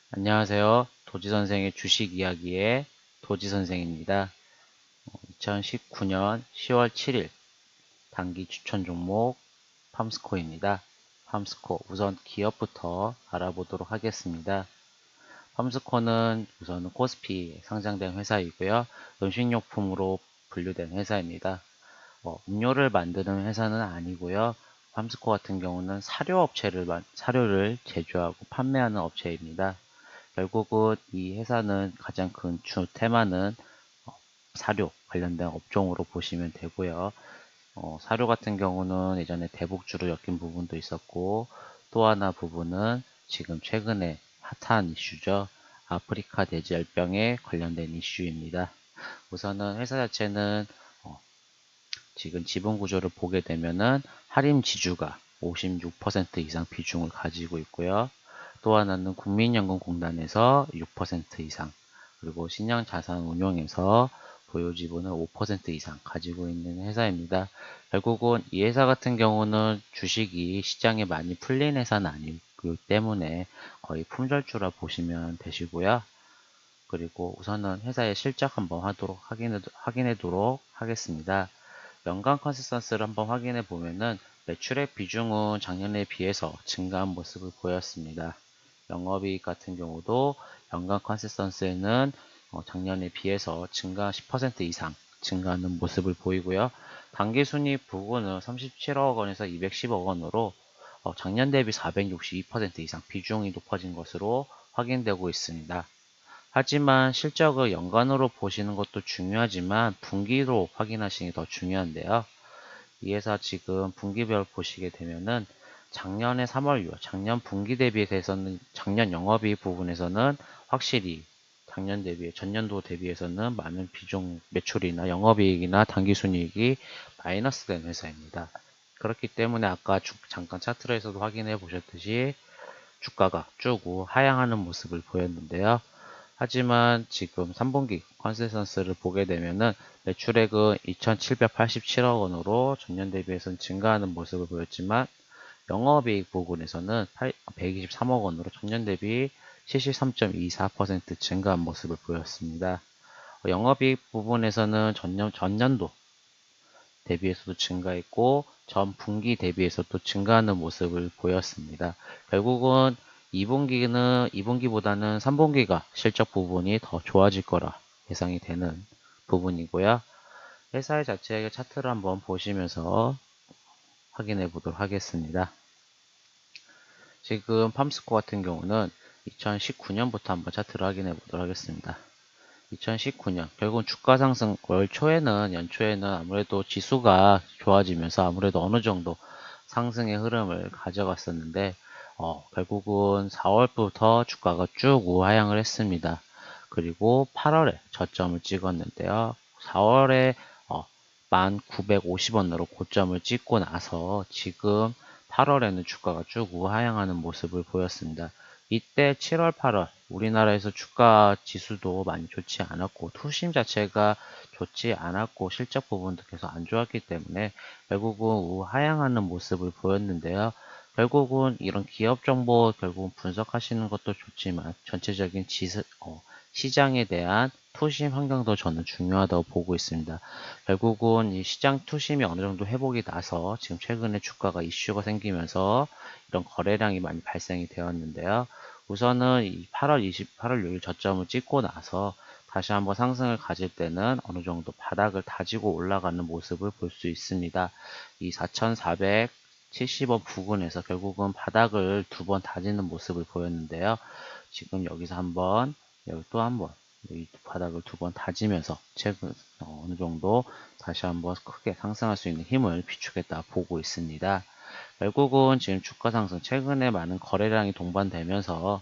안녕하세요. 도지선생의 주식 이야기의 도지선생입니다. 2019년 10월 7일 단기 추천 종목 팜스코입니다. 팜스코 우선 기업부터 알아보도록 하겠습니다. 팜스코는 우선 코스피에 상장된 회사이고요. 음식료품으로 분류된 회사입니다. 음료를 만드는 회사는 아니고요. 팜스코 같은 경우는 사료를 제조하고 판매하는 업체입니다. 결국은 이 회사는 가장 큰 주 테마는 사료 관련된 업종으로 보시면 되고요. 사료 같은 경우는 예전에 대북주로 엮인 부분도 있었고, 또 하나 부분은 지금 최근에 핫한 이슈죠. 아프리카 돼지열병에 관련된 이슈입니다. 우선은 회사 자체는 지금 지분 구조를 보게 되면은 할인 지주가 56% 이상 비중을 가지고 있고요. 또 하나는 국민연금공단에서 6% 이상, 그리고 신영자산운용에서 보유지분을 5% 이상 가지고 있는 회사입니다. 결국은 이 회사 같은 경우는 주식이 시장에 많이 풀린 회사는 아니기 때문에 거의 품절주라 보시면 되시고요. 그리고 우선은 회사의 실적 한번 확인하도록 하겠습니다. 연간 컨시스턴스를 한번 확인해 보면은 매출액 비중은 작년에 비해서 증가한 모습을 보였습니다. 영업이익 같은 경우도 연간 컨시스턴스에는 작년에 비해서 증가 10% 이상 증가하는 모습을 보이고요. 당기순이익 부분은 37억 원에서 210억 원으로 작년 대비 462% 이상 비중이 높아진 것으로 확인되고 있습니다. 하지만 실적을 연간으로 보시는 것도 중요하지만 분기로 확인하시는 게 더 중요한데요. 이 회사 지금 분기별 보시게 되면은 작년에 3월, 6월, 작년 분기 대비해서는 작년 영업이익 부분에서는 확실히 작년 대비, 전년도 대비해서는 많은 비중 매출이나 영업이익이나 당기순이익이 마이너스 된 회사입니다. 그렇기 때문에 아까 잠깐 차트에서도 확인해 보셨듯이 주가가 쭉 하향하는 모습을 보였는데요. 하지만 지금 3분기 컨센서스를 보게 되면은 매출액은 2,787억 원으로 전년 대비해서는 증가하는 모습을 보였지만 영업이익 부분에서는 123억 원으로 전년 대비 73.24% 증가한 모습을 보였습니다. 영업이익 부분에서는 전년도 대비해서도 증가했고 전 분기 대비해서도 증가하는 모습을 보였습니다. 결국은 2분기보다는 3분기가 실적 부분이 더 좋아질 거라 예상이 되는 부분이고요. 회사의 자체의 차트를 한번 보시면서 확인해 보도록 하겠습니다. 지금 팜스코 같은 경우는 2019년부터 한번 차트를 확인해 보도록 하겠습니다. 2019년 결국은 주가 상승 월 초에는 연초에는 아무래도 지수가 좋아지면서 아무래도 어느 정도 상승의 흐름을 가져갔었는데 결국은 4월부터 주가가 쭉 우하향을 했습니다. 그리고 8월에 저점을 찍었는데요. 4월에 1950원으로 고점을 찍고 나서 지금 8월에는 주가가 쭉 우하향하는 모습을 보였습니다. 이때 7월, 8월 우리나라에서 주가 지수도 많이 좋지 않았고 투심 자체가 좋지 않았고 실적 부분도 계속 안 좋았기 때문에 결국은 우하향하는 모습을 보였는데요. 결국은 이런 기업 정보 결국은 분석하시는 것도 좋지만 전체적인 시장에 대한 투심 환경도 저는 중요하다고 보고 있습니다. 결국은 이 시장 투심이 어느 정도 회복이 나서 지금 최근에 주가가 이슈가 생기면서 이런 거래량이 많이 발생이 되었는데요. 우선은 이 8월 6일 저점을 찍고 나서 다시 한번 상승을 가질 때는 어느 정도 바닥을 다지고 올라가는 모습을 볼 수 있습니다. 이 4,470원 부근에서 결국은 바닥을 두 번 다지는 모습을 보였는데요. 지금 여기서 한번, 여기 또 한번, 이 바닥을 두 번 다지면서 최근 어느 정도 다시 한번 크게 상승할 수 있는 힘을 비추겠다 보고 있습니다. 결국은 지금 주가 상승, 최근에 많은 거래량이 동반되면서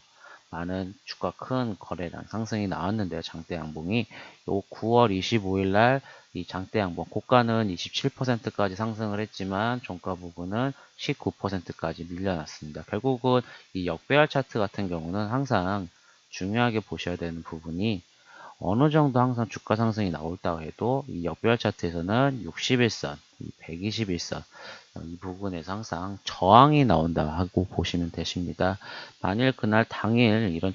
많은 주가 큰 거래량 상승이 나왔는데요. 장대 양봉이 요 9월 25일 날 이 장대 양봉 고가는 27%까지 상승을 했지만 종가 부분은 19%까지 밀려났습니다. 결국은 이 역배열 차트 같은 경우는 항상 중요하게 보셔야 되는 부분이 어느 정도 항상 주가 상승이 나올다 해도 이 역배열 차트에서는 61선, 121선 이 부분에서 항상 저항이 나온다 하고 보시면 되십니다. 만일 그날 당일 이런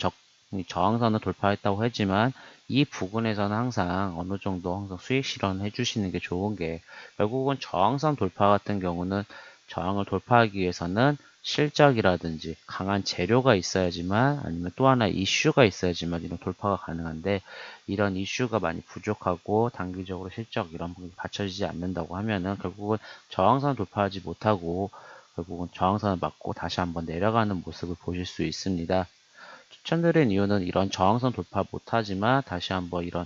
저항선을 돌파했다고 했지만 이 부분에서는 항상 어느 정도 항상 수익 실현해 주시는 게 좋은 게, 결국은 저항선 돌파 같은 경우는 저항을 돌파하기 위해서는 실적이라든지 강한 재료가 있어야지만, 아니면 또 하나 이슈가 있어야지만 이런 돌파가 가능한데, 이런 이슈가 많이 부족하고 단기적으로 실적 이런 부분이 받쳐지지 않는다고 하면은 결국은 저항선 돌파하지 못하고 결국은 저항선을 맞고 다시 한번 내려가는 모습을 보실 수 있습니다. 추천드린 이유는 이런 저항선 돌파 못하지만 다시 한번 이런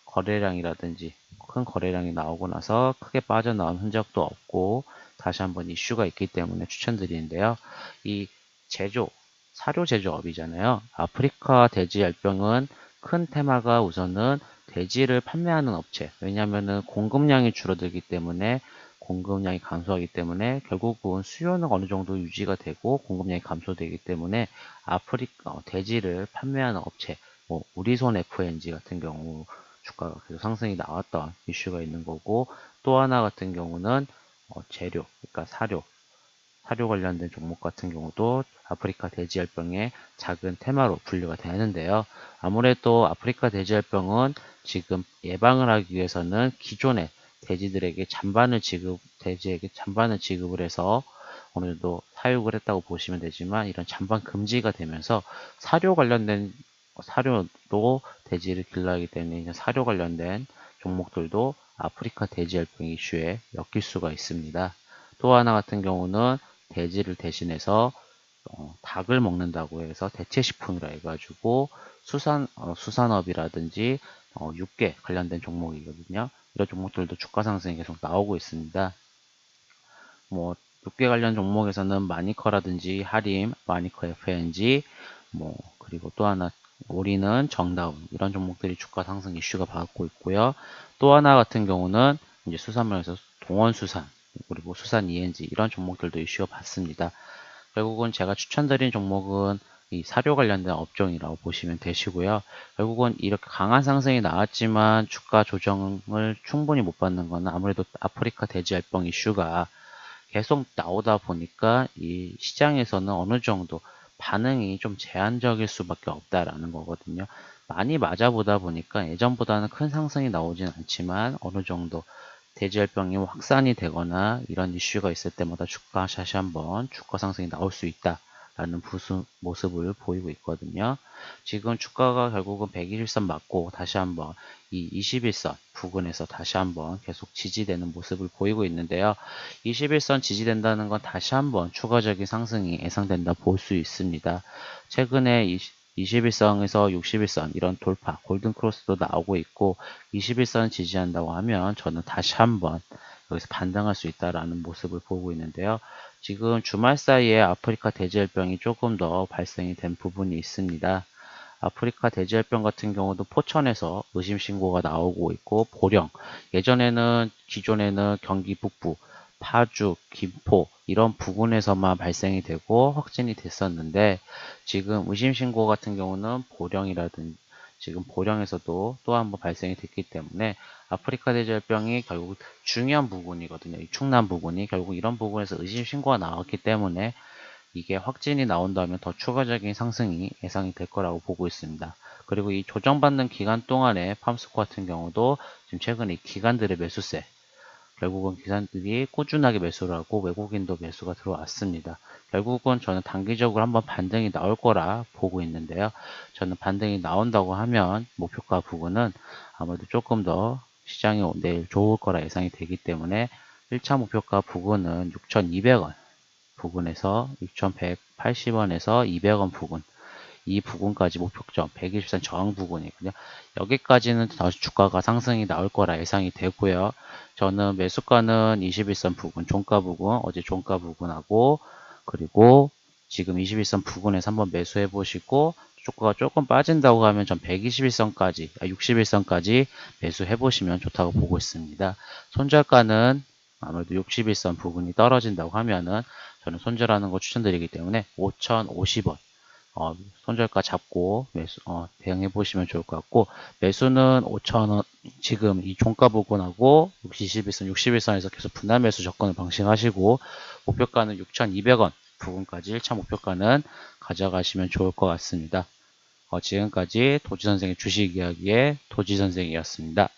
거래량이라든지 큰 거래량이 나오고 나서 크게 빠져나온 흔적도 없고 다시 한번 이슈가 있기 때문에 추천드리는데요. 이 제조, 사료 제조업이잖아요. 아프리카 돼지열병은 큰 테마가 우선은 돼지를 판매하는 업체, 왜냐하면 공급량이 줄어들기 때문에, 공급량이 감소하기 때문에 결국은 수요는 어느 정도 유지가 되고 공급량이 감소되기 때문에 아프리카 돼지를 판매하는 업체, 뭐 우리손 FNG 같은 경우 주가가 계속 상승이 나왔던 이슈가 있는 거고, 또 하나 같은 경우는 재료, 그러니까 사료 관련된 종목 같은 경우도 아프리카 돼지열병의 작은 테마로 분류가 되는데요. 아무래도 아프리카 돼지열병은 지금 예방을 하기 위해서는 기존의 돼지에게 잔반을 지급을 해서 어느 정도 사육을 했다고 보시면 되지만, 이런 잔반 금지가 되면서 사료 관련된 사료도 돼지를 길러야 하기 때문에 이제 사료 관련된 종목들도 아프리카 돼지열병 이슈에 엮일 수가 있습니다. 또 하나 같은 경우는 돼지를 대신해서 닭을 먹는다고 해서 대체식품이라 해가지고 수산업이라든지 육계 관련된 종목이거든요. 이런 종목들도 주가 상승이 계속 나오고 있습니다. 뭐 육계 관련 종목에서는 마니커라든지 하림, 마니커 FNG, 뭐 그리고 또 하나 오리는 정다운, 이런 종목들이 주가 상승 이슈가 받고 있고요. 또 하나 같은 경우는 이제 수산물에서 동원수산, 그리고 수산 ENG, 이런 종목들도 이슈가 받습니다. 결국은 제가 추천드린 종목은 이 사료 관련된 업종이라고 보시면 되시고요. 결국은 이렇게 강한 상승이 나왔지만 주가 조정을 충분히 못 받는 것은 아무래도 아프리카 돼지열병 이슈가 계속 나오다 보니까 이 시장에서는 어느 정도 반응이 좀 제한적일 수밖에 없다라는 거거든요. 많이 맞아보다 보니까 예전보다는 큰 상승이 나오진 않지만 어느 정도 돼지열병이 확산이 되거나 이런 이슈가 있을 때마다 주가 다시 한번 주가 상승이 나올 수 있다라는 모습을 보이고 있거든요. 지금 주가가 결국은 121선 맞고 다시 한번 이 21선 부근에서 다시 한번 계속 지지되는 모습을 보이고 있는데요. 21선 지지된다는 건 다시 한번 추가적인 상승이 예상된다 볼 수 있습니다. 최근에 21선에서 61선 이런 돌파, 골든크로스도 나오고 있고 21선 지지한다고 하면 저는 다시 한번 여기서 반등할 수 있다라는 모습을 보고 있는데요. 지금 주말 사이에 아프리카 돼지열병이 조금 더 발생이 된 부분이 있습니다. 아프리카 돼지열병 같은 경우도 포천에서 의심 신고가 나오고 있고, 보령, 예전에는 기존에는 경기 북부, 파주, 김포 이런 부근에서만 발생이 되고 확진이 됐었는데, 지금 의심 신고 같은 경우는 보령이라든지 지금 보령에서도 또 한 번 발생이 됐기 때문에 아프리카 돼지열병이 결국 중요한 부분이거든요. 이 충남 부분이 결국 이런 부분에서 의심 신고가 나왔기 때문에 이게 확진이 나온다면 더 추가적인 상승이 예상이 될 거라고 보고 있습니다. 그리고 이 조정받는 기간 동안에 팜스코 같은 경우도 지금 최근에 기관들의 매수세, 결국은 기관들이 꾸준하게 매수를 하고 외국인도 매수가 들어왔습니다. 결국은 저는 단기적으로 한번 반등이 나올 거라 보고 있는데요. 저는 반등이 나온다고 하면 목표가 부근은 아무래도 조금 더 시장이 내일 좋을 거라 예상이 되기 때문에 1차 목표가 부근은 6,200원 부근에서 6,180원에서 200원 부근, 이 부근까지 목표점 120선 저항 부근이거든요. 여기까지는 다시 주가가 상승이 나올 거라 예상이 되고요. 저는 매수가는 21선 부근, 종가 부근, 어제 종가 부근하고, 그리고 지금 21선 부근에서 한번 매수해 보시고, 주가가 조금 빠진다고 하면 전 121선까지, 61선까지 매수해 보시면 좋다고 보고 있습니다. 손절가는 아무래도 61선 부근이 떨어진다고 하면은 저는 손절하는 거 추천드리기 때문에 5,050원 손절가 잡고 대응해 보시면 좋을 것 같고, 매수는 5,000원, 지금 이 종가 부근하고 61선, 61선에서 계속 분할 매수 조건을 방식하시고, 목표가는 6,200원 부근까지 1차 목표가는 가져가시면 좋을 것 같습니다. 지금까지 도지선생의 주식 이야기의 도지선생이었습니다.